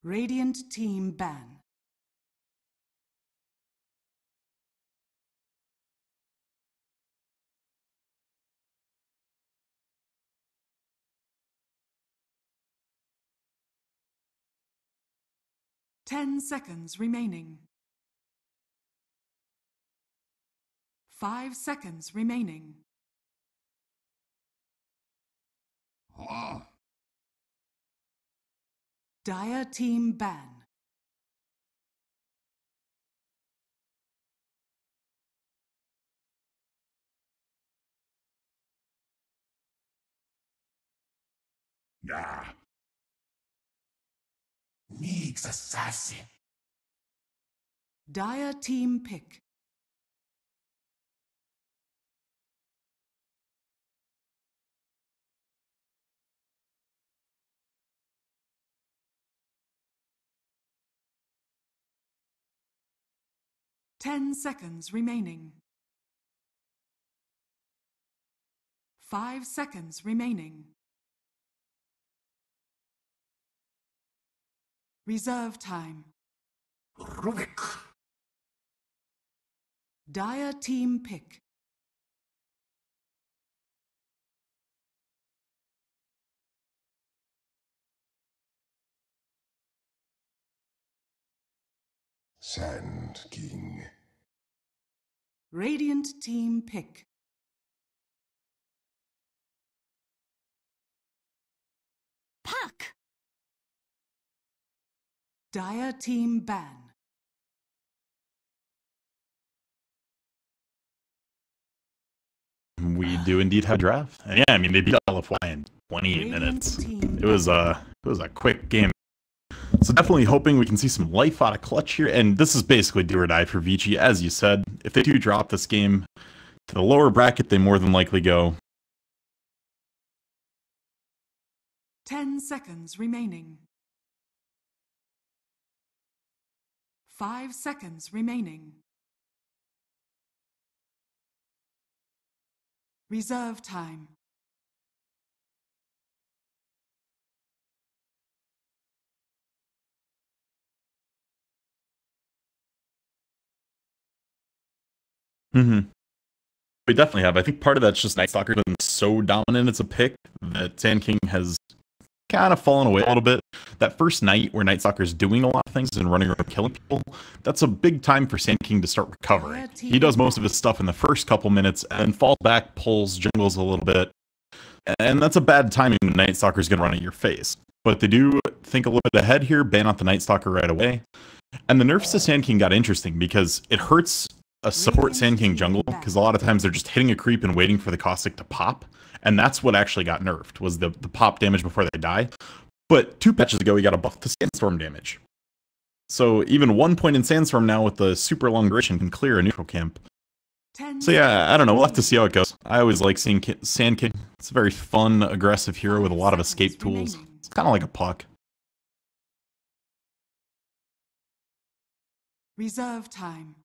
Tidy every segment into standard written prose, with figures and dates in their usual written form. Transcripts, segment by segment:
Radiant team ban. Ten seconds remaining. 5 seconds remaining. Dire team ban. Needs assassin. Dire team pick. Ten seconds remaining. 5 seconds remaining. Reserve time. Rubik. Dire team pick. Sand King. Radiant team pick. Puck. Dire team ban. We do indeed have a draft. And yeah, I mean, they beat LFY in 28 minutes. It was a quick game. So definitely hoping we can see some life out of Clutch here. And this is basically do or die for Vici, as you said. If they do drop this game to the lower bracket, they more than likely go. 10 seconds remaining. 5 seconds remaining. Reserve time. We definitely have. I think part of that's just Night Stalker's been so dominant as a pick that Sand King has kind of fallen away a little bit. That first night where Night Stalker's doing a lot of things and running around killing people, that's a big time for Sand King to start recovering. He does most of his stuff in the first couple minutes and then falls back, pulls, jungles a little bit. And that's a bad timing when Night Stalker's going to run at your face. But they do think a little bit ahead here, ban out the Night Stalker right away. And the nerfs to Sand King got interesting because it hurts a support Sand King jungle, because a lot of times they're just hitting a creep and waiting for the caustic to pop, and that's what actually got nerfed, was the pop damage before they die. But 2 patches ago, we got a buff to Sandstorm damage. So even 1 point in Sandstorm now with the super long duration can clear a neutral camp. So yeah, I don't know, we'll have to see how it goes. I always like seeing Sand King. It's a very fun, aggressive hero with a lot of escape tools. It's kind of like a Puck. Reserve time.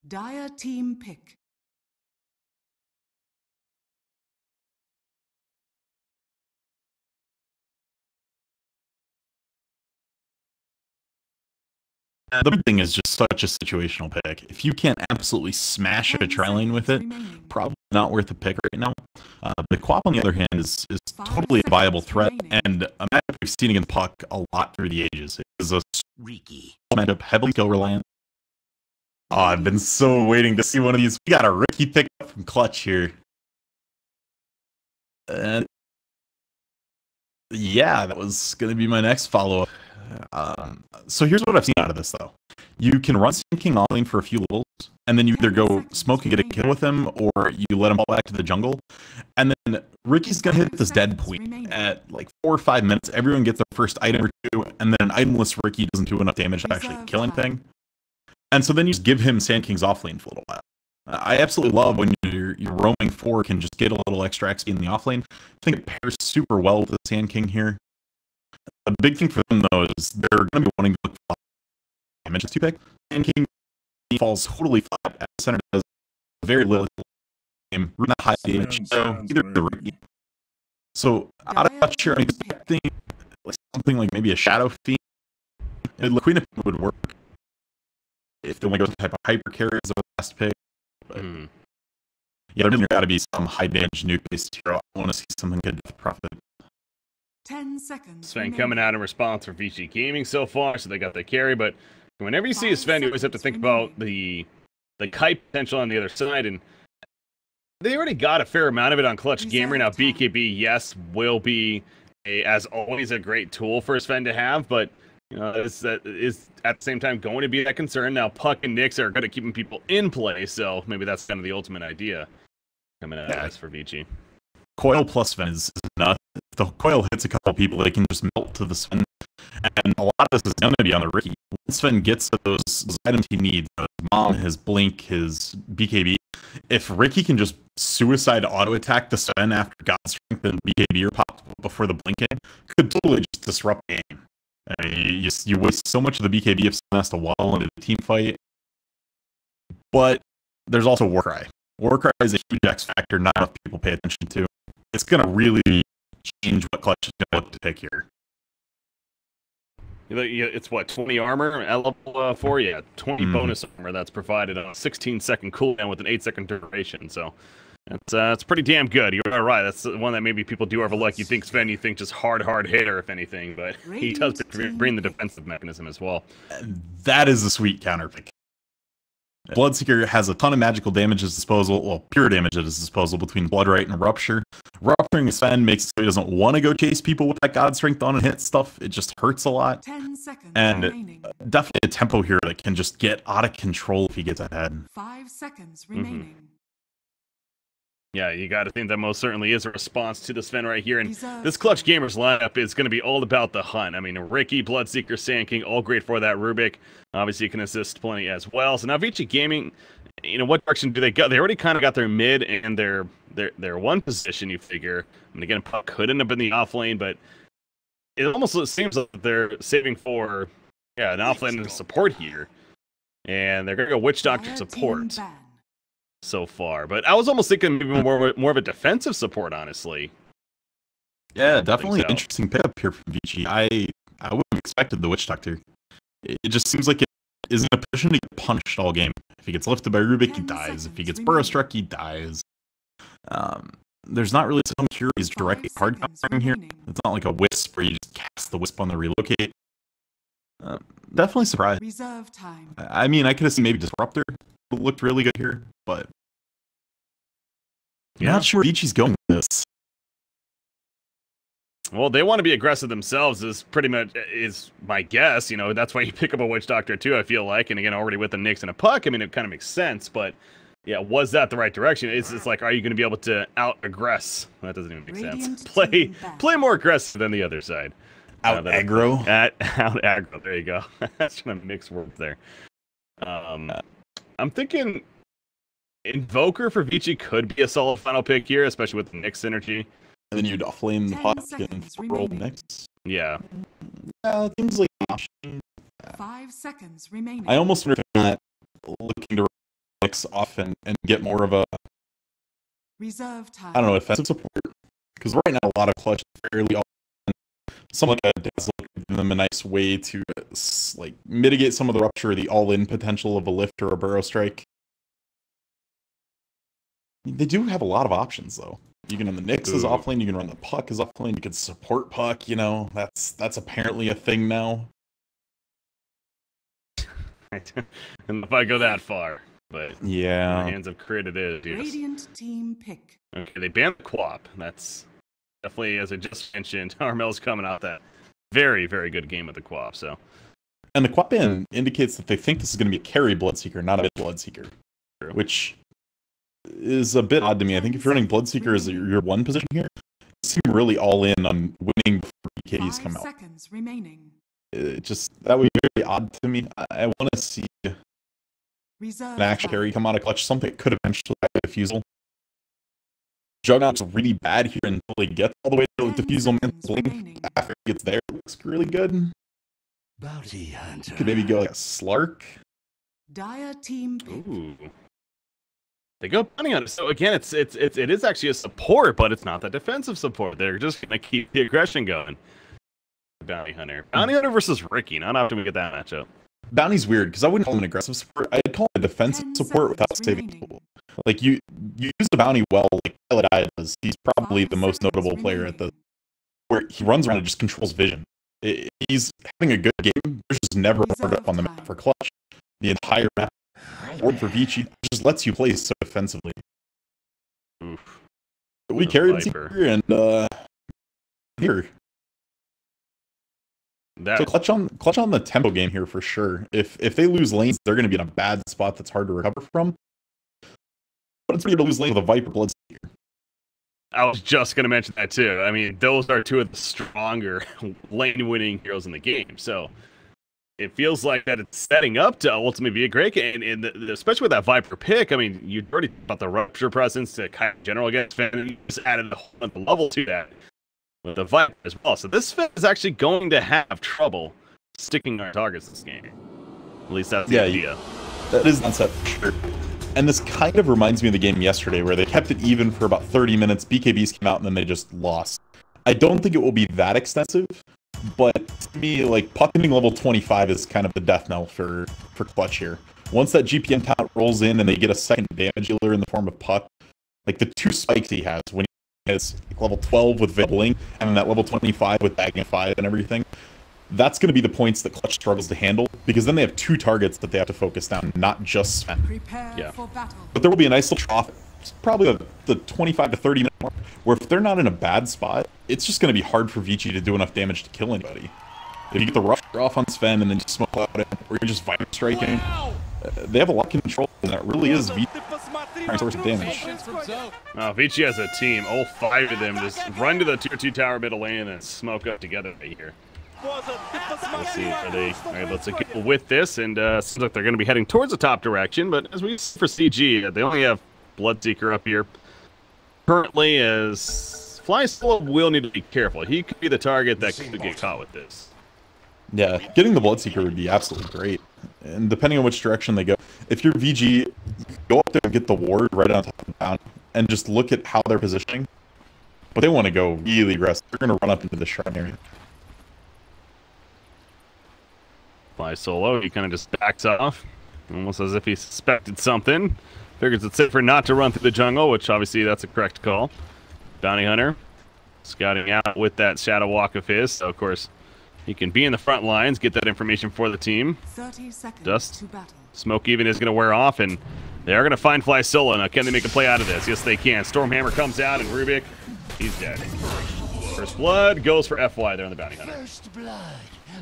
Dire team pick. The big thing is just such a situational pick. If you can't absolutely smash a tri-lane with it, probably not worth a pick right now. The Quap, on the other hand, is totally a viable threat, and a matchup we've seen against Puck a lot through the ages. It was a matchup heavily skill reliant. Oh, I've been so waiting to see one of these. We got a Ricky pick up from Clutch here. And yeah, that was going to be my next follow-up. So here's what I've seen out of this, though. You can run Sand King off lane for a few levels, and then you either go smoke and get a kill with him, or you let him fall back to the jungle. And then Ricky's going to hit this dead point at like 4 or 5 minutes. Everyone gets their first item or 2, and then an itemless Ricky doesn't do enough damage to actually kill anything. And so then you just give him Sand King's off lane for a little while. I absolutely love when you're your roaming 4 can just get a little extra XP in the offlane. I think it pairs super well with the Sand King here. The big thing for them, though, is they're going to be wanting to look for damage to pick. Sand King falls totally flat at the center, does very little game, really not high damage. So either the so out of touch here, I'm expecting something like maybe a Shadow Fiend. The Queen of would work if they want to go type of hyper carry as a last pick. But yeah, there's got to be some high damage nuke based hero. I want to see something good with profit. 10 seconds. Sven coming out in response for VG Gaming so far, so they got the carry. But whenever you see a Sven, you always have to think about the kite potential on the other side, and they already got a fair amount of it on Clutch Gamer. Now BKB, yes, will be as always a great tool for a Sven to have, but you know, that is at the same time going to be that concern. Now Puck and Nyx are good at keeping people in play, so maybe that's kind of the ultimate idea coming out of this for VG. Coil plus Sven is nuts. If the coil hits a couple people, they can just melt to the Sven. And a lot of this is going to be on the Ricky. Once Sven gets to those items he needs, his Mom, his Blink, his BKB, if Ricky can just suicide auto-attack the Sven after God Strength and BKB are popped before the Blink in, could totally just disrupt the game. I mean, you waste so much of the BKB if someone has to wall into the team fight. But there's also Warcry. Warcry is a huge X factor not enough people pay attention to. It's going to really change what Clutch is going to look to pick here. It's what, 20 armor at level 4? Yeah, 20 bonus armor that's provided on a 16-second cooldown with an 8-second duration. So it's pretty damn good. You're right. That's the one that maybe people do overlook. You think Sven, you think just hard hitter, if anything, but he does bring the defensive mechanism as well. That is a sweet counter pick. Bloodseeker has a ton of magical damage at his disposal, well, pure damage at his disposal between Bloodright and Rupture. Rupturing Sven makes it so he doesn't want to go chase people with that God Strength on and hit stuff. It just hurts a lot. 10 seconds and remaining. Definitely a tempo hero that can just get out of control if he gets ahead. 5 seconds remaining. Yeah, you got to think that most certainly is a response to the Sven right here. And this Clutch Gamers lineup is going to be all about the hunt. I mean, Ricky, Bloodseeker, Sand King, all great for that. Rubik, obviously, can assist plenty as well. So now Vici Gaming, you know, what direction do they go? They already kind of got their mid and their one position, you figure. I mean, again, Puck could end up in the offlane, but it almost seems like they're saving for, an offlane and support here. And they're going to go Witch Doctor support so far, but I was almost thinking maybe more of a defensive support, honestly. Yeah, definitely an interesting pickup here from Vici. I wouldn't have expected the Witch Doctor. It just seems like it is in a position to get punished all game. If he gets lifted by Rubik, he dies. If he gets Burrow Struck, he dies. There's not really some cure he's directly hard countering here. It's not like a Wisp where you just cast the Wisp on the relocate. Definitely surprised. Reserve time. I mean, I could have seen maybe Disruptor looked really good here, but not sure where Vici's going with this. Well, they want to be aggressive themselves is pretty much is my guess. You know, that's why you pick up a Witch Doctor too, I feel like. And again, already with the Nyx and a Puck, I mean, it kind of makes sense. But yeah, was that the right direction? It's like, are you going to be able to out-aggress? That doesn't even make sense. Play more aggressive than the other side. Out aggro? Out aggro, there you go. That's trying to mix words there. I'm thinking Invoker for Vici could be a solid final pick here, especially with the Nyx synergy. And then you'd offlane the Puck and roll Nyx. Yeah. It seems like an option. 5 seconds remaining. I almost wonder if I'm not looking to Nyx off and get more of a, Reserve time. I don't know, offensive support. Because right now a lot of Clutch is fairly all someone like that does give them a nice way to like mitigate some of the Rupture, the all-in potential of a Lift or a Burrow Strike. They do have a lot of options, though. You can run the Nyx as offlane, you can run the Puck as offlane, you can support Puck, you know, that's apparently a thing now. And if I go that far, but yeah, the hands have created it. Radiant team pick. Okay, they banned the Quap. That's definitely, as I just mentioned, Armel's coming out that very, very good game with the Quap. So, and the Quap ban indicates that they think this is going to be a carry Bloodseeker, not a mid Bloodseeker, which is a bit odd to me. I think if you're running Bloodseeker as your one position here, you seem really all in on winning before BKBs come out. 5 seconds remaining. That would be very odd to me. I want to see Reserve an actual carry come out of Clutch, something that could eventually have a defusal. Juggernaut's really bad here until he gets all the way to Diffusal Man's Blink. remaining. After he gets there, it looks really good. Bounty hunter. Could maybe go like a Slark. Dire team pick. Ooh. They go bounty hunter. So again, it is actually a support, but it's not the defensive support. They're just gonna keep the aggression going. Bounty hunter. Bounty hunter versus Ricky. Not often we get that matchup. Bounty's weird because I wouldn't call him an aggressive support. I'd call him a defensive 10 support without seconds saving remaining. people. Like you use the bounty well, like Pilot Eye does. He's probably 5 the most seconds notable player at the remaining. where he runs around and just controls vision. He's having a good game. There's just never a hard up on the map for Clutch. The entire map board for Vici just lets you play so defensively. Oof. We The carry the Viper. here and here. That So clutch on the tempo game here for sure. If they lose lanes, they're going to be in a bad spot that's hard to recover from. But it's weird to lose lanes with a Viper Bloodseeker. I was just going to mention that too. I mean, those are two of the stronger lane-winning heroes in the game. So it feels like that it's setting up to ultimately be a great game. And especially with that Viper pick, I mean, you already about the Rupture presence to kind of general against Finn, and you just added a whole other level to that with the Viper as well. So this Finn is actually going to have trouble sticking our targets this game. At least that's the idea. That is not set for sure. And this kind of reminds me of the game yesterday where they kept it even for about 30 minutes. BKBs came out and then they just lost. I don't think it will be that extensive, but to me, like, puck ending level 25 is kind of the death knell for Clutch here. Once that GPM count rolls in and they get a second damage dealer in the form of puck, like the two spikes he has when he has level 12 with Blink and then that level 25 with Magnify and everything, that's going to be the points that Clutch struggles to handle, because then they have two targets that they have to focus down, not just Sven. Prepare for battle. But there will be a nice little trough, probably the 25 to 30 minute mark, where if they're not in a bad spot, it's just going to be hard for Vici to do enough damage to kill anybody. If you get the rush off on Sven and then just smoke out it, or you're just Viper striking, they have a lot of control, and that really is Vici's primary source of damage. Vici has a team, all 5 of them, just run to the tier 2 tower middle lane and smoke up together right here. Let's see, are they able to get with this? And seems like they're going to be heading towards the top direction. But as we see for CG, they only have Bloodseeker up here currently. As Fly Solo will need to be careful. He could be the target that could get caught with this. Yeah, getting the Bloodseeker would be absolutely great. And depending on which direction they go, if you're VG, go up there and get the ward right on top of the town and just look at how they're positioning. But they want to go really aggressive. They're going to run up into the shrine area. Fly Solo, he kind of just backs off, almost as if he suspected something. Figures it's safer not to run through the jungle, which obviously that's a correct call. Bounty Hunter scouting out with that Shadow Walk of his, so of course he can be in the front lines, get that information for the team. 30 seconds Dust. to battle. Smoke even is going to wear off, and they are going to find Fly Solo. Now, can they make a play out of this? Yes, they can. Stormhammer comes out, and Rubik, he's dead. First Blood goes for FY there on the Bounty Hunter. First blood.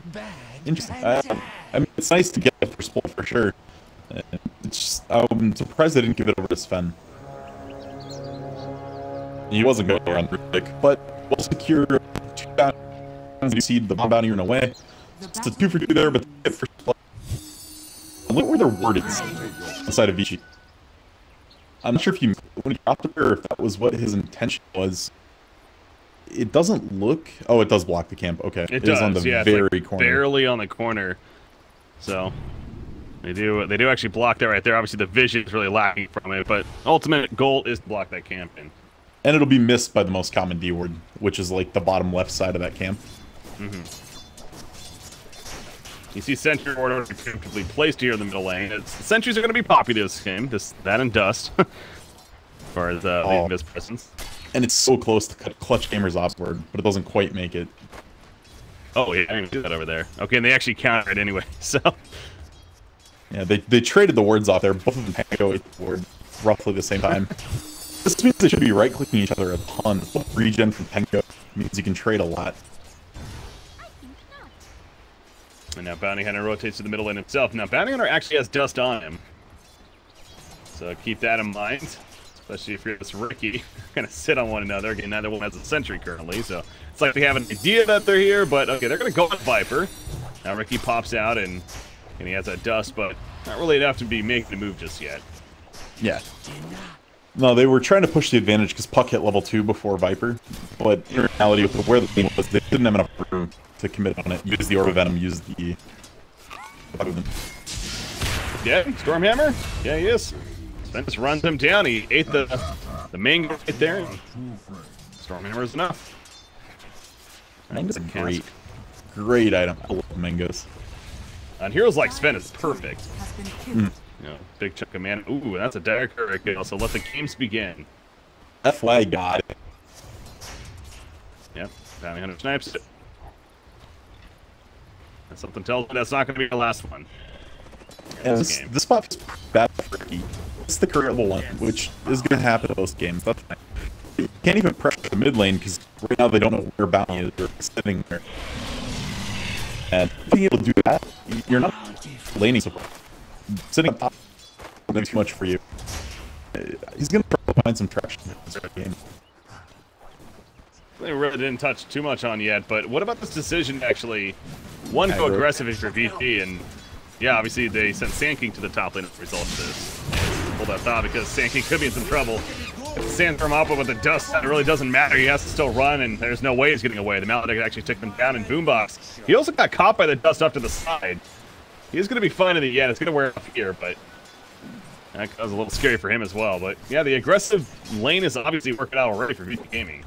Bad. Interesting. I mean, it's nice to get the first blood for sure. It's just, I'm surprised they didn't give it over to Sven. He wasn't going around Rubik, but we'll secure 2 bounties. You see the bomb bounty in a way. It's a 2 for 2 there, but they get first blood. Look where they're worded inside of Vici. I'm not sure if when he dropped it or if that was what his intention was. It doesn't look. Oh, it does block the camp. Okay, It does, is on the yeah, very it's like corner. barely on the corner. So they do actually block that right there. Obviously, the vision is really lacking from it, but ultimate goal is to block that camp in. And it'll be missed by the most common D ward, which is like the bottom left side of that camp. You see Sentry order comfortably placed here in the middle lane. The Sentries are going to be popular this game. That and Dust, as far as leaving his presence. And it's so close to cut Clutch Gamer's offboard, but it doesn't quite make it. Oh, yeah, I didn't do that over there. Okay, and they actually counter it anyway, so... Yeah, they traded the wards off there. Both of them Pango ate the ward roughly the same time. This means they should be right-clicking each other a ton. Regen from Pango means you can trade a lot. And now Bounty Hunter rotates to the middle lane himself. Now, Bounty Hunter actually has Dust on him. So keep that in mind. Especially if you're this Ricky. Kind of sit on one another. Again, neither one has a Sentry currently, so it's like they have an idea that they're here, but okay, they're going to go with Viper. Now Ricky pops out, and he has that Dust, but not really enough to be making a move just yet. Yeah. No, they were trying to push the advantage because Puck hit level 2 before Viper, but in reality, with where the lane was, they didn't have enough room to commit on it. Use the Orb of Venom, use the... Yeah, Stormhammer? Yeah, he is. Sven just runs him down. He ate the mango right there. Stormhammer is enough. Mango's a great item. I love mangoes. On heroes like Sven, it's perfect. Has been killed. You know, big chunk of mana. Ooh, that's a dire crit kill, so let the games begin. FY got it. Yep, Bounty Hunter snipes it. And something tells me that's not going to be the last one. Yeah, this spot is bad for Ricky. It's the career level 1, which is going to happen in most games. That's fine. You can't even pressure the mid lane because right now they don't know where Bounty is. They're sitting there. And being able to do that, you're not laning support. Sitting up top maybe too much for you. He's going to find some traction in this game. They really didn't touch too much on yet, but what about this decision to actually, one, go aggressive for VG, and yeah, obviously they sent Sand King to the top lane as a result of this. Hold that thought because Sand King could be in some trouble. If the Sandstorm up with the dust, it really doesn't matter. He has to still run, and there's no way he's getting away. The Maledict actually took them down in Boombox. He also got caught by the dust off to the side. He's going to be fine in the end. It's going to wear off here, but that was a little scary for him as well. But yeah, the aggressive lane is obviously working out already for VG Gaming.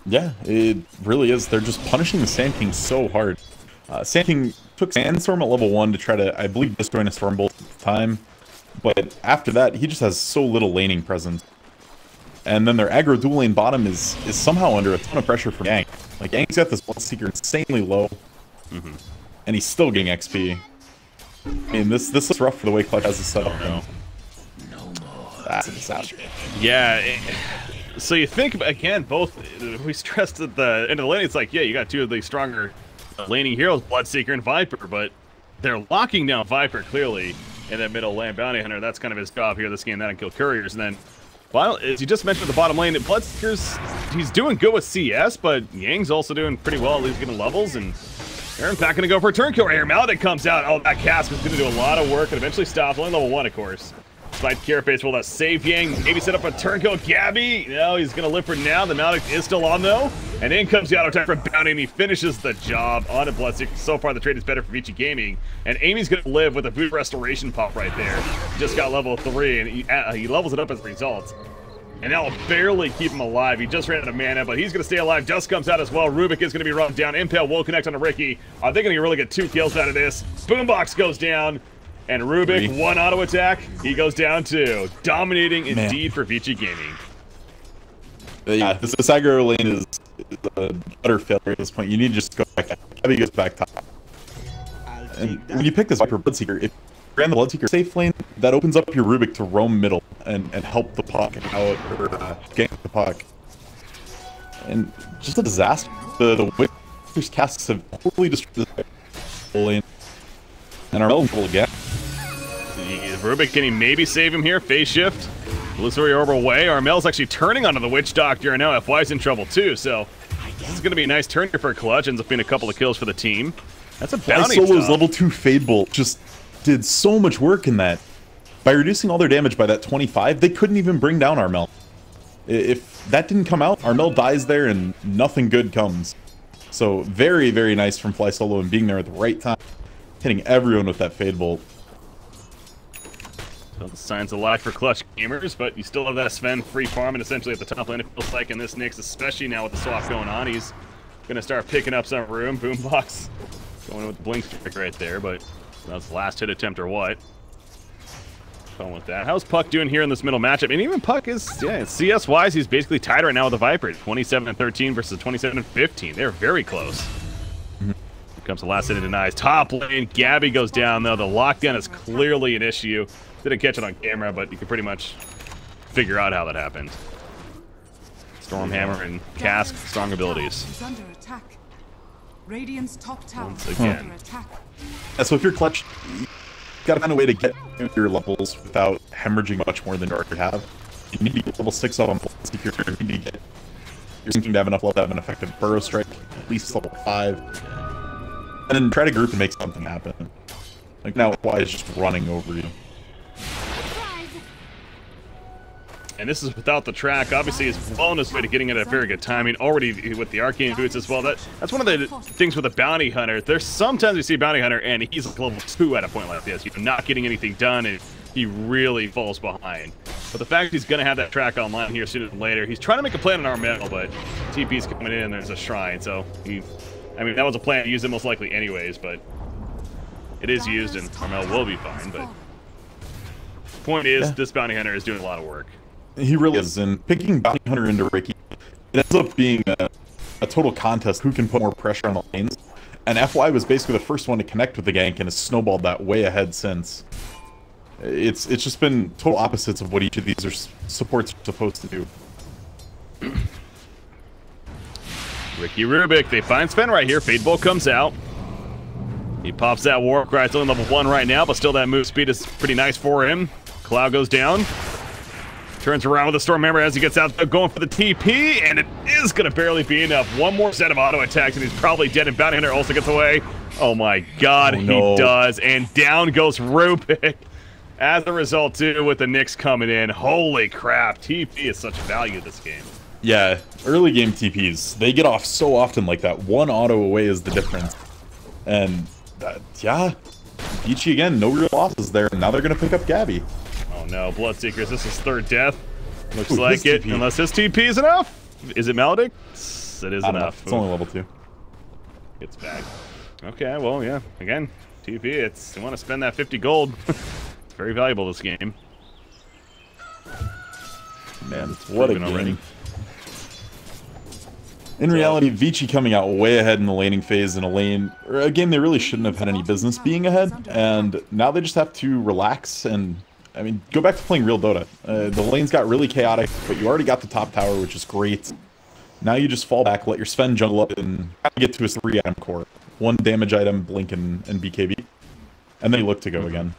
Yeah, it really is. They're just punishing the Sand King so hard. Sand King took Sandstorm at level 1 to try to, I believe, destroy a Stormbolt at the time. But after that, he just has so little laning presence. And then their aggro dual lane bottom is somehow under a ton of pressure from Yang. Like, Yang's got this Bloodseeker insanely low. And he's still getting XP. I mean, this is rough for the way Clutch has it set up. That's a disaster. Yeah, so you think, again, both, we stressed at the end of the lane, it's like, yeah, you got two of the stronger laning heroes, Bloodseeker and Viper, but they're locking down Viper, clearly, in that middle lane. Bounty Hunter, that's kind of his job here this game, that and kill couriers. And then, well, as you just mentioned at the bottom lane, Bloodseeker's, he's doing good with CS, but Yang's also doing pretty well, at least getting levels, and Aaron's not going to go for a turn kill right here. Maledict comes out. Oh, that cask is going to do a lot of work and eventually stop. Only level 1, of course. Despite Carapace will that save Yang. Maybe set up a turn kill. Gabby. No, he's going to live for now. The Maledict is still on, though. And in comes the auto attack from Bounty, and he finishes the job on a Bloodseeker. So far, the trade is better for Vici Gaming. And Amy's going to live with a Voodoo Restoration pop right there. He just got level 3, and he levels it up as a result. And that'll barely keep him alive. He just ran out of mana, but he's going to stay alive. Dust comes out as well. Rubik is going to be run down. Impale will connect on a Ricky. Are they going to really get 2 kills out of this? Boombox goes down. And Rubik, 1 auto attack. He goes down 2. Dominating indeed for Vici Gaming. Yeah, this aggro lane is a utter failure at this point. You need to just go back. Heavy goes back top. And when you pick this Viper Bloodseeker, if you ran the Bloodseeker safe lane, that opens up your Rubik to roam middle and help the puck out or gank the puck. And just a disaster. The Witcher's casks have totally destroyed the lane. And our will again. Rubik, can he maybe save him here? Phase shift. Illusory Orb away. Armel's actually turning onto the Witch Doctor, and now FY's in trouble too, so this is going to be a nice turn here for Clutch. Ends up being a couple of kills for the team. That's a bounty. Solo's level 2 Fade Bolt just did so much work in that. By reducing all their damage by that 25, they couldn't even bring down Armel. If that didn't come out, Armel dies there and nothing good comes. So very, very nice from Fly Solo and being there at the right time. Hitting everyone with that Fade Bolt. So the signs of life for Clutch gamers, but you still have that Sven free farming essentially at the top lane, it feels like, in this Nyx, especially now with the swap going on. He's going to start picking up some room. Boombox going with the blink strike right there, but that's the last hit attempt or what. Going with that. How's Puck doing here in this middle matchup? And even Puck is, yeah, CS-wise, he's basically tied right now with the Viper. 27-13 versus 27-15. They're very close. Comes the last hit and denies. Top lane, Gabby goes down, though. The lockdown is clearly an issue. Didn't catch it on camera, but you can pretty much figure out how that happened. Stormhammer and Cask, strong abilities. Is under attack. Radiant's top tower Once is again. under attack. Yeah, so if you're Clutch, you gotta find a way to get your levels without hemorrhaging much more than you already have. You need to get level 6 up on Bloodseeker. You need to get your sinking to have enough level to have an effective Burrow Strike, at least level 5. And then try to group and make something happen. Like now, why is just running over you? And this is without the track. Obviously, he's well on his way to getting it at very good timing. Already with the arcane boots as well. That's one of the things with a bounty hunter. There's sometimes you see a bounty hunter and he's like level 2 at a point like this. You're not getting anything done and he really falls behind. But the fact he's going to have that track online here sooner than later. He's trying to make a plan on Armel, but TP's coming in and there's a shrine. So I mean, that was a plan to use it most likely anyways, but it is used and Armel will be fine. But point is, this bounty hunter is doing a lot of work. He really is, and picking bounty hunter into Ricky, it ends up being a total contest who can put more pressure on the lanes. And FY was basically the first one to connect with the gank and has snowballed that way ahead since. It's just been total opposites of what each of these supports are supposed to do. Ricky Rubik, they find Sven right here. Fade Bolt comes out. He pops that War Cry. It's only level 1 right now, but still that move speed is pretty nice for him. Cloud goes down. Turns around with the Storm Hammer as he gets out, going for the TP, and it is going to barely be enough. One more set of auto attacks, and he's probably dead, and Bounty Hunter also gets away. Oh my god, he does, and down goes Rubik. As a result, too, with the Nyx coming in. Holy crap, TP is such value this game. Yeah, early game TPs, they get off so often like that. One auto away is the difference. And, yeah, Vici again, no real losses there. Now they're going to pick up Gabby. Oh no, Bloodseekers, this is third death. Looks like it, unless his TP is enough. Is it Maledict? It is enough. It's only level 2. It's back. Okay, well, yeah, again, TP, you want to spend that 50 gold. It's very valuable this game. Man, what a game. Already. In reality, Vici coming out way ahead in the laning phase in a game they really shouldn't have had any business being ahead, and now they just have to relax and, I mean, go back to playing real Dota. The lanes got really chaotic, but you already got the top tower, which is great. Now you just fall back, let your Sven jungle up, and get to a 3-item core. 1 damage item, Blink, and BKB. And then you look to go again.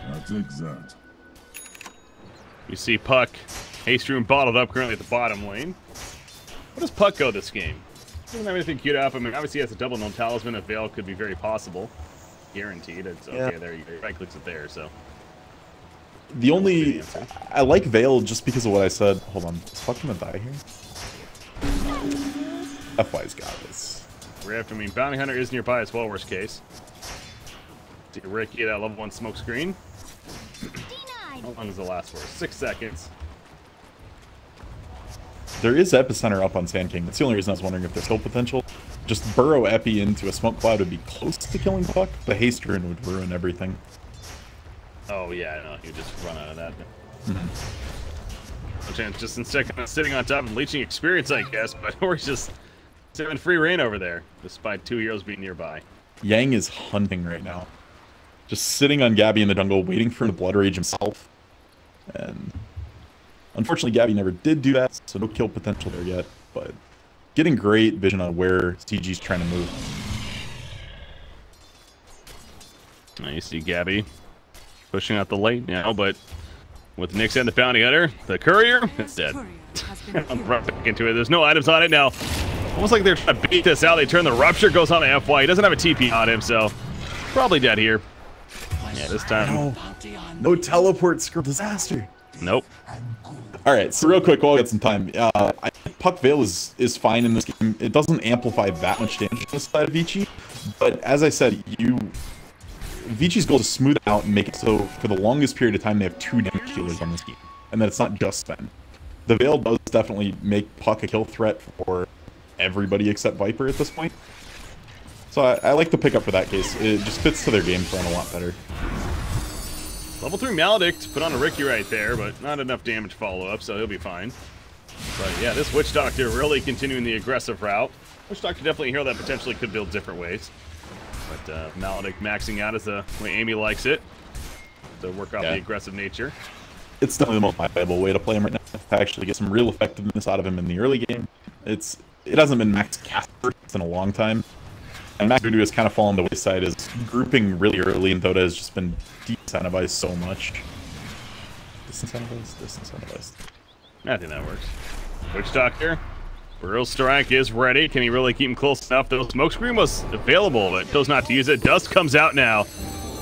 That's exact. You see Puck, Haste Room bottled up currently at the bottom lane. What does Puck go this game? Doesn't have anything queued up. I mean, obviously he has a double known talisman. A Veil could be very possible. Guaranteed. It's okay, there you go. Right clicks it there, so. The only... I like Veil just because of what I said. Hold on. Is Puck gonna die here? FY's got this. Rift, I mean, Bounty Hunter is nearby as well, worst case. See Ricky, that level 1 smoke screen. How long does it last for? 6 seconds. There is Epicenter up on Sand King. That's the only reason I was wondering if there's kill potential. Just burrow Epi into a smoke cloud would be close to killing Puck. The haste rune would ruin everything. Oh yeah, no, you just run out of that. Chance just instead of sitting on top and leeching experience, I guess, but we're just having free reign over there, despite 2 heroes being nearby. Yang is hunting right now. Just sitting on Gabby in the jungle, waiting for the Blood Rage himself. And unfortunately, Gabby never did do that, so no kill potential there yet. But getting great vision on where CG's trying to move. Now you see Gabby pushing out the lane now, but with Nyx and the Bounty Hunter, the Courier, it's dead. I'm right back into it. There's no items on it now. Almost like they're trying to beat this out. They turn the Rupture, goes on to FY. He doesn't have a TP on him, so probably dead here. Yeah, this time. No teleport, screw disaster. Nope. Alright, so real quick while we get some time. I think Puck Veil is fine in this game. It doesn't amplify that much damage on this side of Vici, but as I said, Vici's goal is to smooth it out and make it so for the longest period of time they have 2 damage dealers on this game, and that it's not just Sven. The Veil does definitely make Puck a kill threat for everybody except Viper at this point. So I like the pickup for that case. It just fits to their game plan a lot better. Level 3 Maledict put on a Ricky right there, but not enough damage follow-up, so he'll be fine. But yeah, this Witch Doctor really continuing the aggressive route. Witch Doctor definitely a hero that potentially could build different ways. But Maledict maxing out is the way Amy likes it, to work off the aggressive nature. It's definitely the most viable way to play him right now, to actually get some real effectiveness out of him in the early game. It hasn't been max cast in a long time. And Max Voodoo has kind of fallen the wayside as grouping really early in Dota has just been de-incentivized so much. Disincentivized. I think that works. Witch Doctor, Brutal Strike is ready. Can he really keep him close enough? The smoke screen was available, but chose not to use it. Dust comes out now.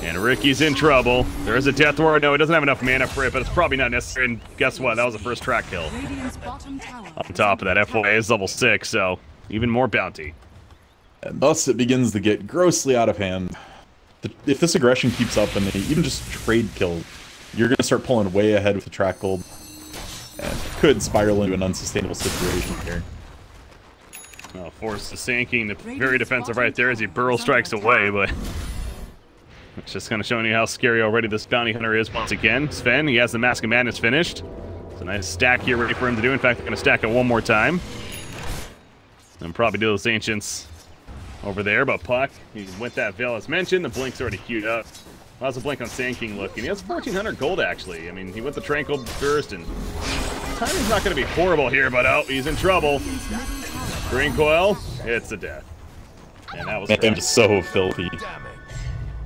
And Ricky's in trouble. There is a death ward. No, he doesn't have enough mana for it, but it's probably not necessary. And guess what? That was the first track kill. Radiant's bottom tower On top of that, FYA is level 6, so even more bounty. And thus it begins to get grossly out of hand. If this aggression keeps up and they even just trade kill, you're going to start pulling way ahead with the track gold. And it could spiral into an unsustainable situation here. Well, forces Sand King, very defensive right there as he burrow strikes away, but it's just kind of showing you how scary already this bounty hunter is once again. Sven, he has the Mask of Madness finished. It's a nice stack here ready for him to do. In fact, they're going to stack it one more time. And probably do those Ancients over there, but Puck, he went that Veil as mentioned. The Blink's already queued up. How's the Blink on Sand King looking? He has 1,400 gold, actually. I mean, he went the Tranquil first, and timing's not going to be horrible here, but oh, he's in trouble. Green Coil, it's a death. And that was just so filthy.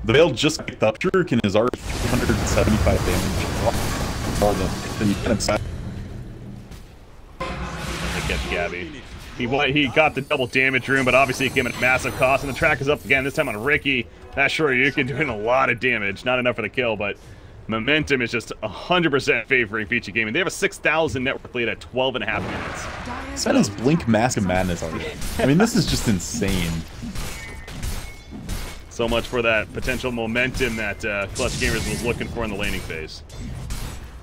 The Veil just picked up. Shuriken is already 375 damage. All the you kind of sad. They catch Gabby. He got the double damage room, but obviously it came at a massive cost. And the track is up again, this time on Ricky. That Shoryuken doing a lot of damage. Not enough for the kill, but momentum is just 100% favoring VG Gaming. They have a 6,000 network lead at 12.5 minutes. Sven has Blink Mask of Madness already. I mean, this is just insane. So much for that potential momentum that Clutch Gamers was looking for in the laning phase.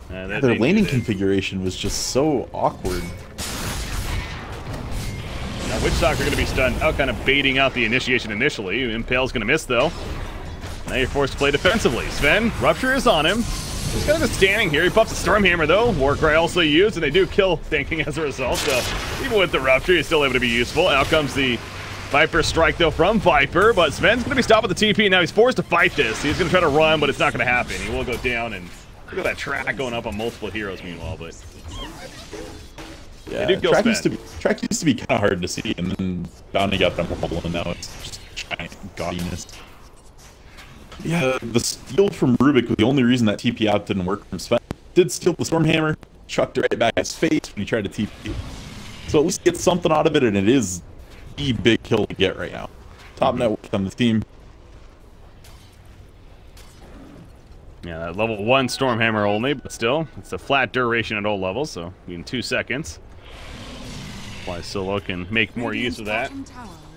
Their laning configuration was just so awkward. Now, Witch Stalker going to be stunned out, kind of baiting out the initiation initially. Impale's going to miss, though. Now you're forced to play defensively. Sven, Rupture is on him. He's kind of just standing here. He buffs the Stormhammer, though. Warcry also used, and they do kill Sand King as a result. So even with the Rupture, he's still able to be useful. Out comes the Viper strike, though, from Viper. But Sven's going to be stopped with the TP. Now he's forced to fight this. He's going to try to run, but it's not going to happen. He will go down, and look at that track going up on multiple heroes, meanwhile. But yeah, track used to be kind of hard to see, and then Bounty got them whole, and now it's just giant gaudiness. Yeah, the steal from Rubik was the only reason that TP out didn't work from Sven. Did steal the Stormhammer, chucked it right back in his face when he tried to TP. So at least get something out of it, and it is the big kill to get right now. Top network on the team. Yeah, that level 1 Stormhammer only, but still, it's a flat duration at all levels, so in 2 seconds. Why Solo can make more use of that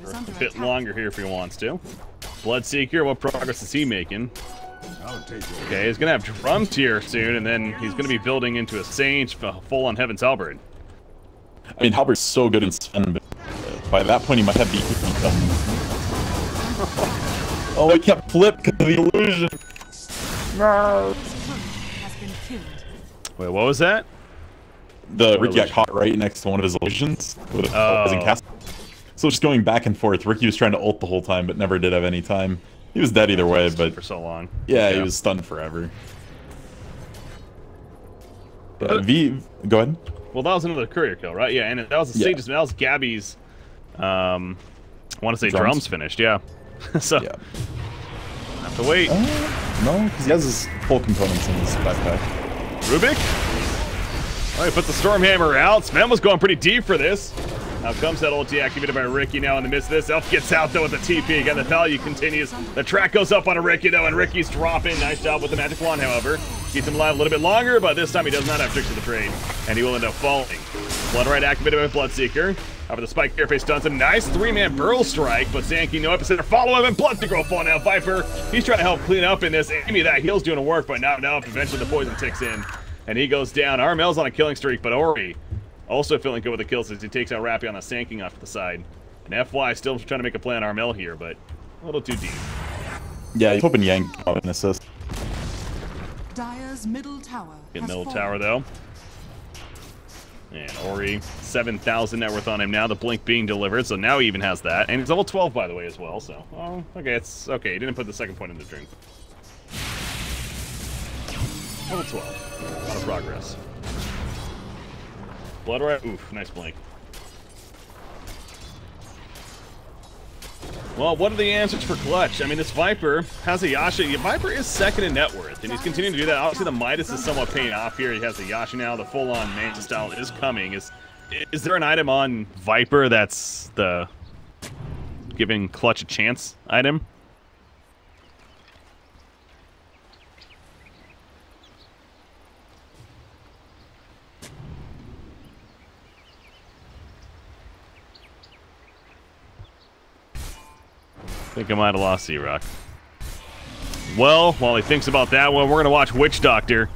for a bit longer here if he wants to. Bloodseeker, what progress is he making? Okay, he's going to have drums here soon, and then he's going to be building into a Sage full on Heaven's Halberd. I mean, Halberd's so good in Sven, but by that point he might have the Oh, he kept flipped because of the illusion. No. Wait, what was that? The Ricky got caught right next to one of his illusions with a cast. So just going back and forth. Ricky was trying to ult the whole time, but never did have any time. He was dead either way, but for so long. Yeah, he was stunned forever. But V, go ahead. Well, that was another courier kill, right? Yeah, and that was the Sage's. That was Gabby's. I want to say drums finished. Yeah. So have to wait. No, because he has his full components in his backpack. Rubik. Oh, he put the Stormhammer out. Sven was going pretty deep for this. Now comes that ulti activated by Ricky now in the midst of this. Elf gets out, though, with the TP. Again, the value continues. The track goes up on a Ricky, though, and Ricky's dropping. Nice job with the Magic Wand, however. Keeps him alive a little bit longer, but this time he does not have tricks of the trade, and he will end up falling. Bloodright activated by Bloodseeker. However, the Spike Carapace stuns him. Nice 3-man Burl Strike, but Sand King, no epicenter follow-up, and Bloodseeker will fall now. Viper, he's trying to help clean up in this. Amy, that heal's doing a work, but not enough. Eventually, the poison ticks in, and he goes down. Armel's on a killing streak, but Ori also feeling good with the kills as he takes out Rappy on the Sand King off to the side. And FY still trying to make a play on Armel here, but a little too deep. Yeah, he's hoping Yang can an assist. Dire's middle tower. Get middle tower, though. And Ori, 7,000 net worth on him now. The Blink being delivered, so now he even has that. And he's level 12, by the way, as well, so... Oh, okay, it's... Okay, he didn't put the second point in the drink. Level 12. A lot of progress. Bloodright, oof, nice Blink. Well, what are the answers for Clutch? I mean, this Viper has a Yasha. Viper is second in net worth, and he's continuing to do that. Obviously, the Midas is somewhat paying off here. He has the Yasha now. The full-on Manta style is coming. Is there an item on Viper that's the giving Clutch a chance item? think I might have lost C-Rock. Well, while he thinks about that one, we're going to watch Witch Doctor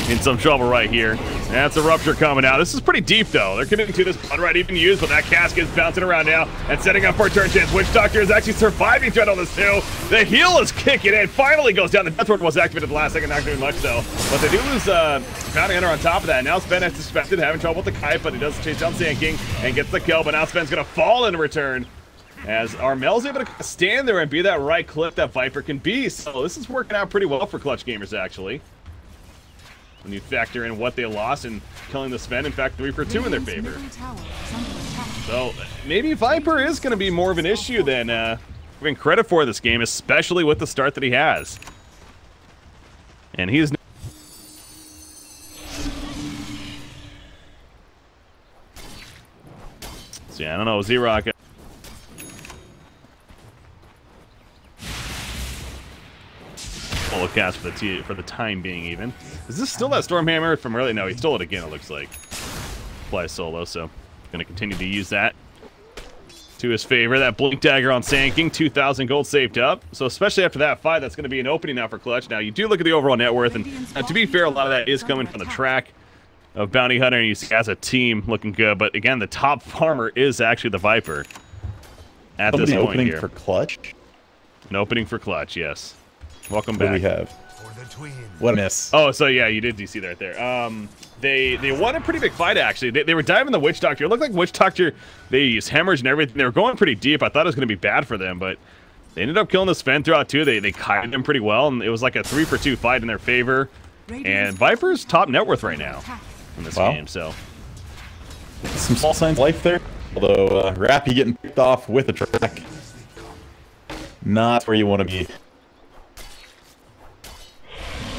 in some trouble right here. That's a Rupture coming out. This is pretty deep, though. They're committing to this blood right even used, but that casket is bouncing around now and setting up for a turn chance. Witch Doctor is actually surviving threat on this, too. The heal is kicking in. Finally goes down. The Death Ward was activated at the last second, not doing much, though. But they do lose Bounty Hunter on top of that. Now Sven, as suspected, having trouble with the kite, but he does chase down Sand King and gets the kill. But now Sven's going to fall in return, as Armel's able to stand there and be that right clip that Viper can be. So this is working out pretty well for Clutch Gamers, actually. When you factor in what they lost and killing the Sven, in fact, 3 for 2 in their favor. So maybe Viper is going to be more of an issue than giving credit for this game, especially with the start that he has. And he's... So yeah, I don't know, Z-Rock... cast for the time being, even. Is this still that Stormhammer from earlier? No, he stole it again, it looks like. Fly solo, so gonna continue to use that to his favor. That Blink Dagger on Sand King, 2,000 gold saved up. So especially after that fight, that's gonna be an opening now for Clutch. Now you do look at the overall net worth, and to be fair, a lot of that is coming from the track of Bounty Hunter, and you see as a team looking good. But again, the top farmer is actually the Viper at this point here. For Clutch? An opening for Clutch, yes. Welcome back. What do we have? What a miss. Oh, so yeah, you did see that right there. They won a pretty big fight, actually. They were diving the Witch Doctor. It looked like Witch Doctor, they used hemorrhage and everything. They were going pretty deep. I thought it was going to be bad for them, but they ended up killing the Sven throughout, too. They kited him pretty well, and it was like a 3 for 2 fight in their favor. And Viper's top net worth right now in this game, so. Some small signs of life there. Although, Rappy getting picked off with a track. Not where you want to be.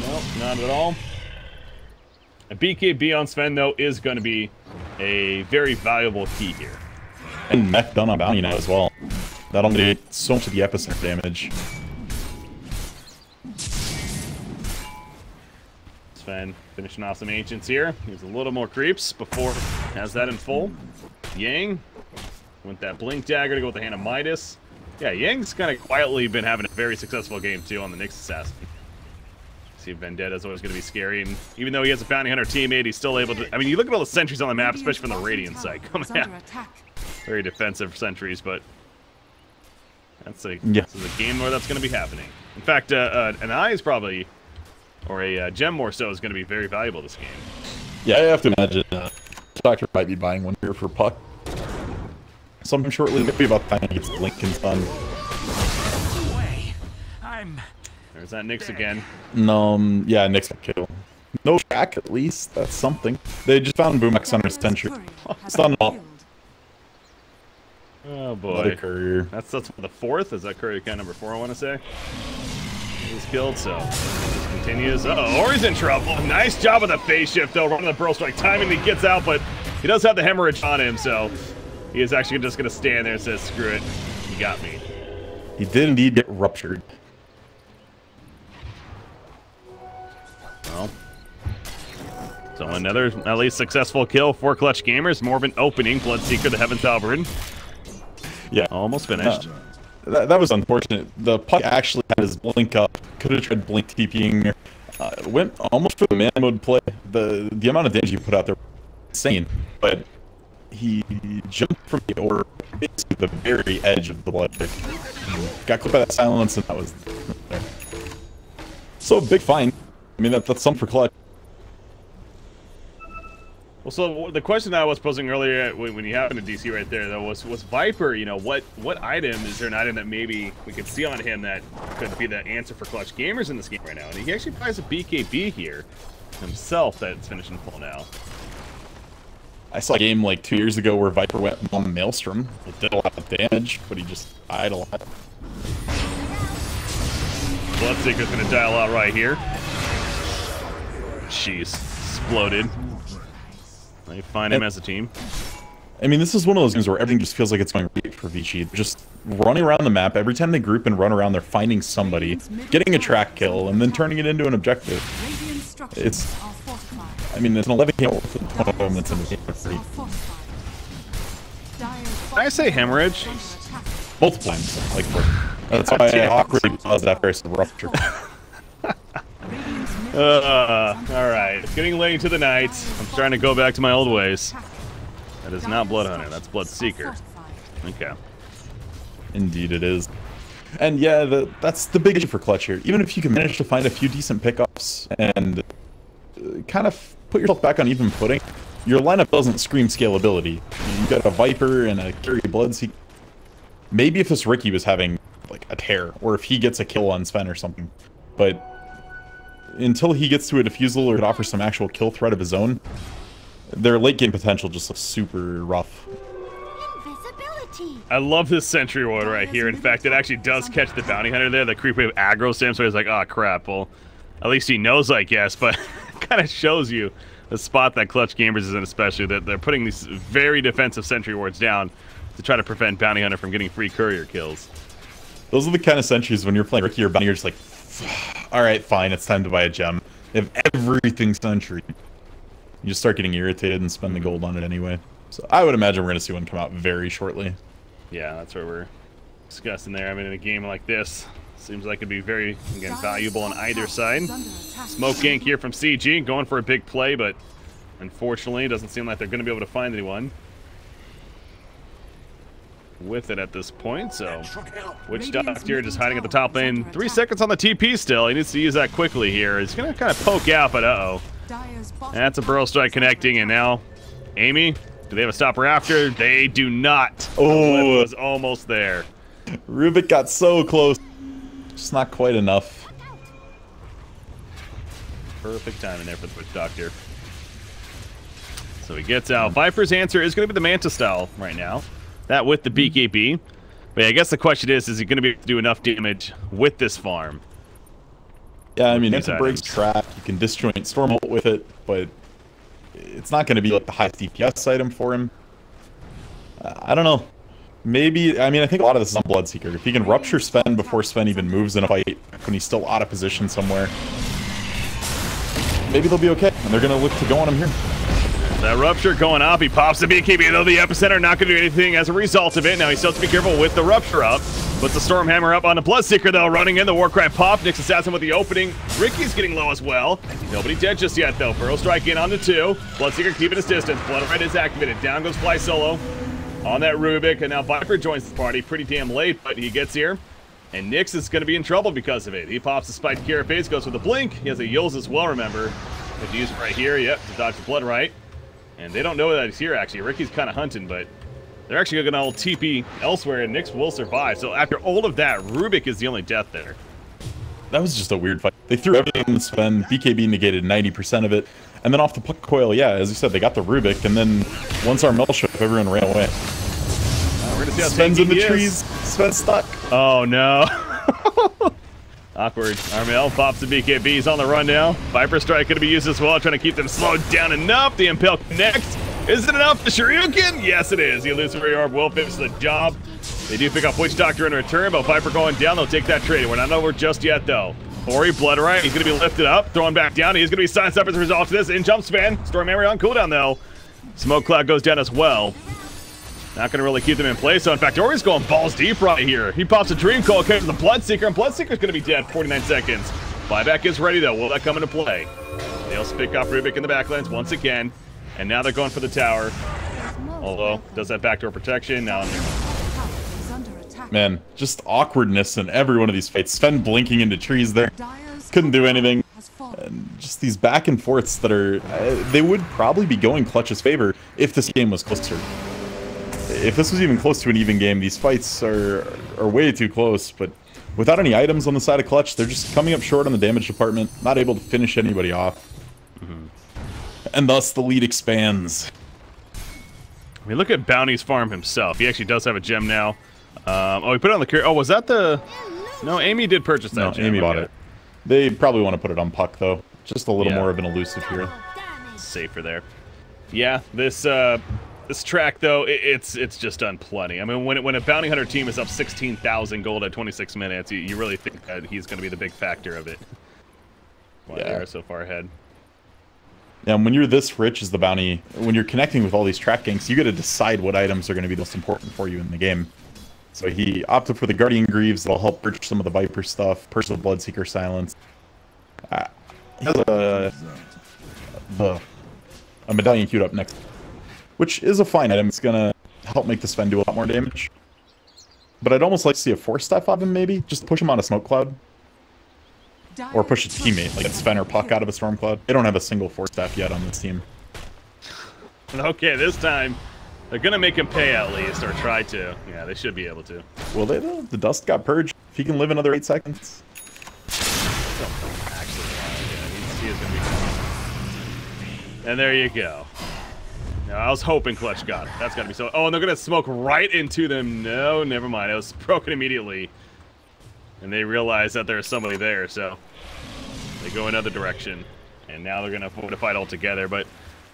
Nope, not at all. A BKB on Sven, though, is going to be a very valuable key here. And mech done on Bounty now as well. That'll need so much of the epicenter damage. Sven finishing off some Ancients here. He's a little more creeps before has that in full. Yang with that Blink Dagger to go with the Hand of Midas. Yeah, Yang's kind of quietly been having a very successful game, too, on the Nyx Assassin. See, Vendetta's always going to be scary, and even though he has a Bounty Hunter teammate, he's still able to... I mean, you look at all the sentries on the map, especially from the Radiant side. Coming out. Very defensive sentries, but this is a game where that's going to be happening. In fact, an Eye is probably, or a Gem more so, is going to be very valuable this game. Yeah, I have to imagine Doctor might be buying one here for Puck. Sometime shortly, maybe about the time he gets Lincoln's done. There's that Nyx again. No, yeah, Nyx got killed. No track, at least. That's something. They just found Boomax on his sentry. Stun up. Oh boy. That's the 4th. Is that courier count number 4, I want to say? He's killed, so this continues. Uh-oh, Ori's in trouble. Nice job with the phase shift, though. Running the Burl Strike. Timing, he gets out, but he does have the hemorrhage on him, so he is actually just going to stand there and say, screw it. You got me. He did indeed get ruptured. Well, so another at least successful kill for Clutch Gamers. More of an opening. Bloodseeker, the Heaven's Halberd. Yeah. Almost finished. That was unfortunate. The Puck actually had his blink up. Could have tried blink TPing. Went almost for the man mode play. The amount of damage he put out there was insane. But he jumped from the order to the very edge of the blood. Got clipped by that silence, and that was there. So big find. I mean, that's something for Clutch. Well, so the question that I was posing earlier when you happened to DC right there, though, was Viper, you know, what item, is there an item that maybe we could see on him that could be the answer for Clutch Gamers in this game right now? And he actually buys a BKB here himself that's finishing full now. I saw a game like 2 years ago where Viper went on Maelstrom. It did a lot of damage, but he just died a lot. Bloodseeker's going to die a lot right here. Jeez, exploded. They find him as a team. I mean, this is one of those games where everything just feels like it's going right for Vici. Just running around the map. Every time they group and run around, they're finding somebody, getting a track kill, and then turning it into an objective. It's... I mean, it's an 11 kill with 20 minutes in the game. Did I say hemorrhage? Multiple times, like for That's why I awkwardly paused after I said rupture. Alright, it's getting late into the night. I'm trying to go back to my old ways. That is not Blood Hunter, that's Blood Seeker. Okay. Indeed it is. And yeah, that's the big issue for Clutch here. Even if you can manage to find a few decent pickups and kind of put yourself back on even footing, your lineup doesn't scream scalability. You got a Viper and a carry Bloodseeker. Maybe if this Ricky was having like a tear, or if he gets a kill on Sven or something. But until he gets to a defusal or it offers some actual kill threat of his own, their late game potential just looks super rough. I love this Sentry Ward right here. In fact, it actually does catch the Bounty Hunter there. The creep wave aggroes him, so he's like, oh crap, well, at least he knows, I guess, but it kind of shows you the spot that Clutch Gamers is in, especially, that they're putting these very defensive Sentry Wards down to try to prevent Bounty Hunter from getting free courier kills. Those are the kind of sentries when you're playing Ricky or Bounty, you're just like, alright, fine, it's time to buy a gem. If everything's Sentry, you just start getting irritated and spend the gold on it anyway. So I would imagine we're going to see one come out very shortly. Yeah, that's what we're discussing there. I mean, in a game like this, seems like it'd be very, again, valuable on either side. Smoke gank here from CG, going for a big play, but unfortunately, it doesn't seem like they're going to be able to find anyone with it at this point. So, Witch Doctor just hiding at the top lane. 3 seconds on the TP still. He needs to use that quickly here. He's going to kind of poke out, but uh-oh. That's a Burrow Strike connecting, and now Amy. Do they have a stopper after? They do not. Oh, it was almost there. Rubik got so close. Just not quite enough. Perfect timing there for the Witch Doctor. So he gets out. Viper's answer is going to be the Manta style right now. That with the BKB. But yeah, I guess the question is he going to be able to do enough damage with this farm? Yeah, I mean, Manta breaks trap. You can disjoint Storm Ult with it, but it's not going to be like the highest DPS item for him. I don't know. Maybe, I mean, I think a lot of this is on Bloodseeker. If he can rupture Sven before Sven even moves in a fight, when he's still out of position somewhere, maybe they'll be okay, and they're going to look to go on him here. That rupture going up. He pops the BKB, though the epicenter not going to do anything as a result of it. Now he still has to be careful with the rupture up. Puts the Stormhammer up on the Bloodseeker, though, running in. The Warcry pop. Nyx Assassin with the opening. Ricky's getting low as well. Nobody dead just yet, though. Burrow Strike in onto 2. Bloodseeker keeping his distance. Blood Red is activated. Down goes Fly Solo on that Rubik. And now Viper joins the party pretty damn late, but he gets here. And Nyx is going to be in trouble because of it. He pops the Spiked Carapace, goes with the Blink. He has a Yulz as well, remember. If you use it right here, yep, to dodge the Blood Right. And they don't know that he's here, actually. Ricky's kind of hunting, but they're actually going to all TP elsewhere, and Nyx will survive. So after all of that, Rubik is the only death there. That was just a weird fight. They threw everything in the Sven. BKB negated 90% of it. And then off the puck coil, yeah, as you said, they got the Rubik. And then once our Mel showed up, everyone ran away. We're going to see how Sven's in the trees. Sven's stuck. Oh, no. Awkward. Armel pops the BKB. He's on the run now. Viper Strike going to be used as well, trying to keep them slowed down enough. The Impale connects. Is it enough? The Shoryuken? Yes, it is. The Illusory Orb will finish the job. They do pick up Witch Doctor in return, but Viper going down. They'll take that trade. We're not over just yet, though. Ori, Blood Right. He's going to be lifted up, thrown back down. He's going to be silenced up as a result of this. In jump Sven. Stormhammer on cooldown, though. Smoke Cloud goes down as well. Not going to really keep them in place. So, in fact, Ori's going balls deep right here. He pops a Dream Coil, catches the Bloodseeker, and Bloodseeker's going to be dead 49 seconds. Buyback is ready, though. Will that come into play? They also pick off Rubik in the backlands once again. And now they're going for the tower. Although, does that backdoor protection? Now, man, just awkwardness in every one of these fights. Sven blinking into trees there. Couldn't do anything. And just these back and forths that are... they would probably be going Clutch's favor if this game was closer. If this was even close to an even game, these fights are way too close, but without any items on the side of Clutch, they're just coming up short on the damage department, not able to finish anybody off. And thus the lead expands. I mean, look at Bounty's farm himself. He actually does have a gem now. Oh, he put it on the carry. Oh, was that the... No, Amy did purchase that gem. No, Amy bought it. They probably want to put it on Puck, though. Just a little more of an elusive here. Safer there. Yeah, this track, though, it's just done plenty. I mean, when a Bounty Hunter team is up 16,000 gold at 26 minutes, you really think that he's going to be the big factor of it. Why they are so far ahead. Yeah, and when you're this rich as the Bounty, when you're connecting with all these track ganks, you got to decide what items are going to be most important for you in the game. So he opted for the Guardian Greaves. That'll help purchase some of the Viper stuff. Purchase the Bloodseeker Silence. He has a medallion queued up next, which is a fine item. It's gonna help make the Sven do a lot more damage. But I'd almost like to see a 4-step of him, maybe. Just push him on a Smoke Cloud. Or push a teammate, like Sven or Puck out of a Storm Cloud. They don't have a single 4-step yet on this team. Okay, this time, they're gonna make him pay at least, or try to. Yeah, they should be able to. Will they though? The dust got purged. If he can live another 8 seconds. He is gonna be fine. And there you go. Now, I was hoping Clutch got it. That's gotta be so. Oh, and they're gonna smoke right into them. No, never mind. It was broken immediately. And they realize that there's somebody there, so they go another direction. And now they're gonna avoid a fight altogether. But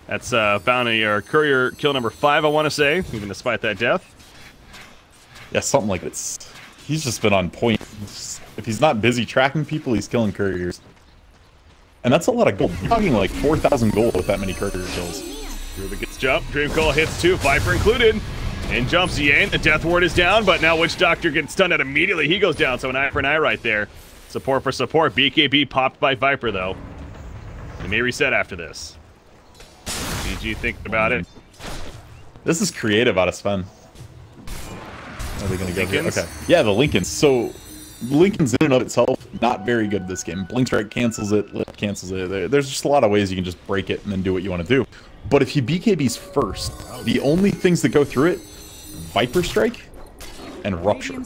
that's bounty or courier kill number 5, I want to say, even despite that death. Yeah, something like this. He's just been on point. If he's not busy tracking people, he's killing couriers. And that's a lot of gold. You're talking like 4,000 gold with that many courier kills. Ruby gets jump. Dream Call hits 2, Viper included. In jumps Yane. The Death Ward is down, but now Witch Doctor gets stunned out immediately. He goes down, so an eye for an eye right there. Support for support. BKB popped by Viper, though. They may reset after this. VG thinking about it. This is creative out of Sven. Are they going to go here? Lincolns? Okay. Yeah, the Lincolns. So, Lincoln's in and of itself, not very good this game. Blink Strike cancels it, Lift cancels it. There's just a lot of ways you can just break it and then do what you want to do. But if he BKBs first, the only things that go through it, Viper Strike and Rupture.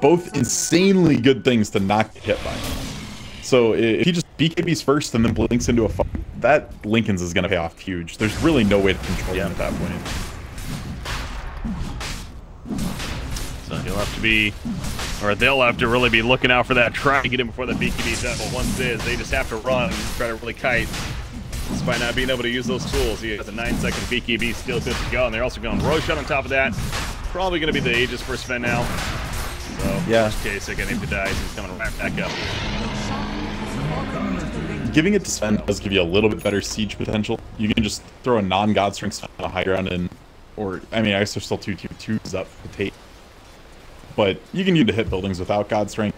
Both insanely good things to not get hit by. So if he just BKBs first and then blinks into a fight, that Lincoln's is going to pay off huge. There's really no way to control him at that point. So he'll have to be, or they'll have to really be looking out for that, trying to get him before the BKB's up. But once it is, they just have to run and try to really kite. Despite not being able to use those tools, he has a 9-second BKB still good to go. And they're also going Roshan on top of that. Probably going to be the Aegis for Sven now. So, yeah. Worst case, again, if he dies, he's coming right back up. Giving it to Sven does give you a little bit better siege potential. You can just throw a non-God Strength on a high ground and, or, I mean, I guess there's still 2/2/2s up to take. But you can use to hit buildings without God Strength.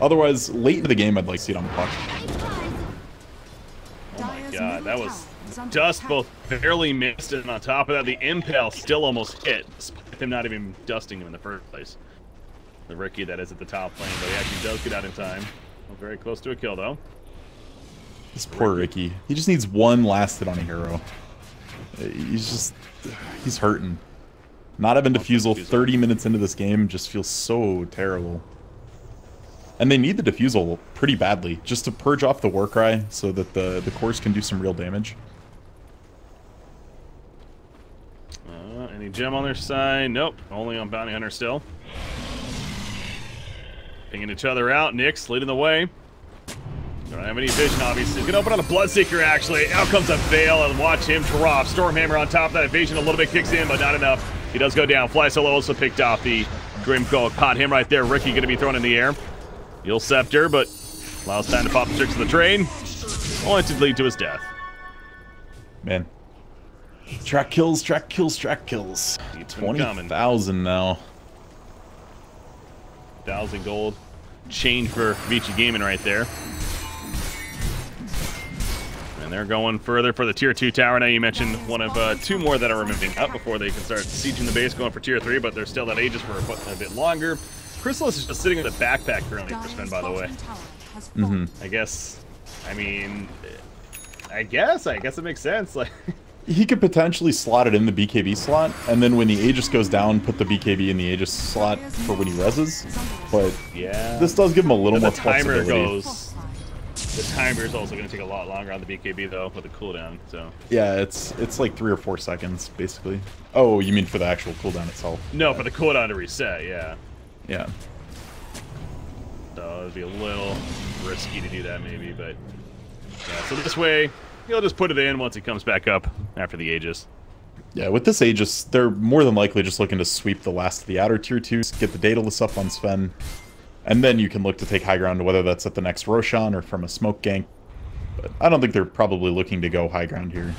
Otherwise, late in the game, I'd like to see it on Puck. Oh my god, that was dust both barely missed, and on top of that, the Impale still almost hit, despite him not even dusting him in the first place. The Ricky that is at the top lane, but he actually does get out in time. Well, very close to a kill, though. This poor Ricky. He just needs one last hit on a hero. He's hurting. Not having defusal 30 minutes into this game just feels so terrible. And they need the defusal pretty badly, just to purge off the Warcry so that the cores can do some real damage. Any gem on their side? Nope. Only on Bounty Hunter still. Pinging each other out. Nyx leading the way. Don't have any vision, obviously. He's gonna open on a Bloodseeker, actually. Out comes a Veil, and watch him drop. Stormhammer on top of that. Evasion a little bit kicks in, but not enough. He does go down. Fly Solo also picked off the Grim Goal. Caught him right there. Ricky gonna be thrown in the air. You'll Scepter, but allows time to pop the tricks of the train. Only to lead to his death. Man. Track kills, track kills, track kills. 20,000 now. 1,000 gold. Change for Vici Gaming right there. And they're going further for the tier 2 tower. Now you mentioned one of 2 more that are moving up before they can start sieging the base, going for tier 3, but they're still at Aegis for a bit longer. Chrysalis is just sitting in the backpack currently for Sven, by the way. I guess it makes sense. Like, he could potentially slot it in the BKB slot, and then when the Aegis goes down, put the BKB in the Aegis slot for when he reses. But yeah, this does give him a little more flexibility. The timer is also going to take a lot longer on the BKB though, with the cooldown. So yeah, it's like 3 or 4 seconds basically. Oh, you mean for the actual cooldown itself? No, for the cooldown to reset. Yeah. Yeah. So it'd be a little risky to do that maybe, but yeah. So this way, he'll just put it in once he comes back up after the Aegis. Yeah, with this Aegis, they're more than likely just looking to sweep the last of the outer tier 2s, get the Daedalus up on Sven, and then you can look to take high ground, whether that's at the next Roshan or from a smoke gank. But I don't think they're probably looking to go high ground here.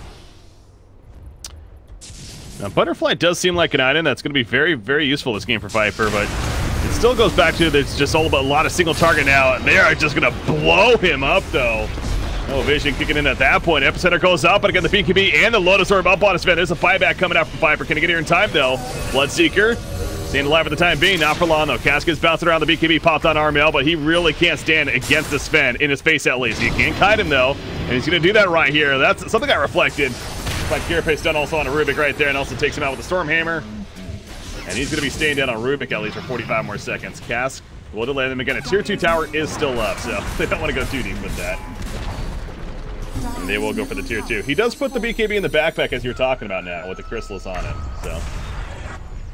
Now, Butterfly does seem like an item that's going to be very, very useful this game for Viper, but It still goes back to it's just all about a lot of single target now. They are just going to blow him up, though. No vision kicking in at that point. Epicenter goes up, but again, the BKB and the Lotus Orb up on his Sven. There's a buyback coming out from Viper. Can he get here in time, though? Bloodseeker staying alive for the time being. Not for long, though. Casket's bouncing around. The BKB popped on Armel, but he really can't stand against the Sven, in his face at least. He can't kite him, though, and he's going to do that right here. That's something got reflected. But Carapace done also on a Rubik right there, and also takes him out with the Stormhammer. And he's going to be staying down on Rubik at least for 45 more seconds. Cask will delay them again. A tier 2 tower is still up, so they don't want to go too deep with that. And they will go for the tier 2. He does put the BKB in the backpack as you're talking about now with the Chrysalis on it. So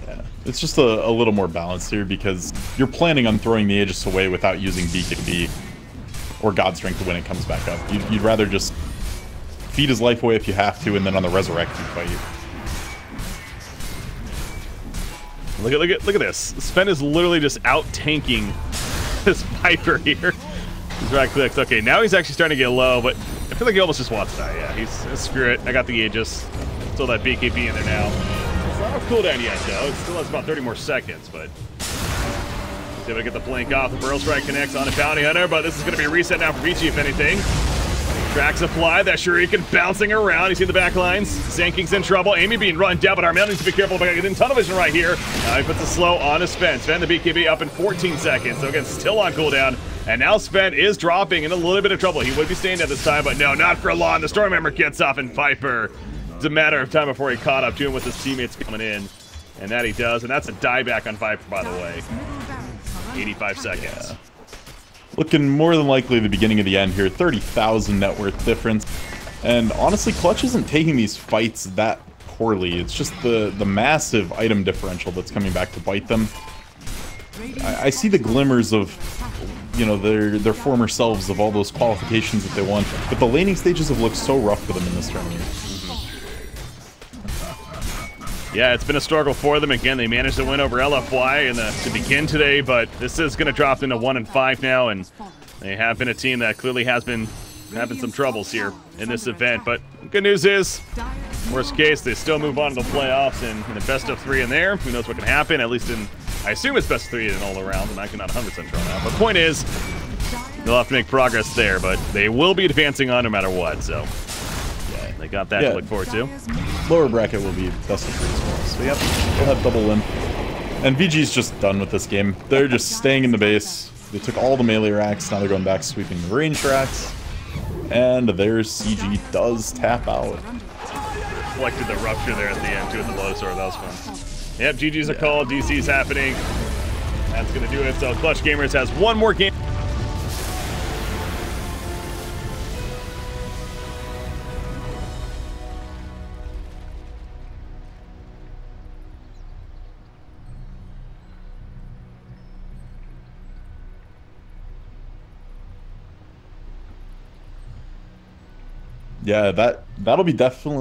yeah, it's just a little more balanced here because you're planning on throwing the Aegis away without using BKB or God Strength when it comes back up. You'd rather just feed his life away if you have to, and then on the Resurrect you fight. Look at this. Sven is literally just out tanking this Viper here. He's right clicks. Okay, now he's actually starting to get low, but I feel like he almost just wants to die. Yeah, he's screw it. I got the Aegis. Still that BKB in there now. It's not a cooldown yet, though. It still has about 30 more seconds, but he's able to get the blink off. The Burrow Strike connects on a Bounty Hunter, but this is going to be a reset now for Vici, if anything. Track supply, that Shuriken bouncing around. You see the back lines. Sanking's in trouble. Amy being run down, but Armel needs to be careful about getting tunnel vision right here. Now he puts a slow on his Sven. Sven, the BKB up in 14 seconds. So again, still on cooldown. And now Sven is dropping in a little bit of trouble. He would be staying at this time, but no, not for long. The Stormhammer gets off, and Viper, it's a matter of time before he caught up to him with his teammates coming in. And that he does. And that's a dieback on Viper, by the way. 85 seconds. Yeah. Looking more than likely the beginning of the end here. 30,000 net worth difference. And honestly, Clutch isn't taking these fights that poorly. It's just the massive item differential that's coming back to bite them. I see the glimmers of, you know, their former selves, of all those qualifications that they won. But the laning stages have looked so rough for them in this tournament. Yeah, it's been a struggle for them. Again, they managed to win over LFY to begin today, but this is going to drop into 1-5 now, and they have been a team that clearly has been having some troubles here in this event. But good news is, worst case, they still move on to the playoffs and in a best of 3 in there. Who knows what can happen, at least in, I assume it's best of 3 in all around, and I cannot 100% sure on that. But the point is, they'll have to make progress there, but they will be advancing on no matter what, so yeah, they got that to look forward to. Lower bracket will be best of 3 as well. So yep, we'll have double win. And VG's just done with this game. They're just staying in the base. They took all the melee racks, now they're going back sweeping the range racks. And their CG does tap out. Reflected the rupture there at the end too with the Lotus Orb. That was fun. Yep, GG's are called, DC's happening. That's gonna do it. So Clutch Gamers has one more game. Yeah, that'll be definitely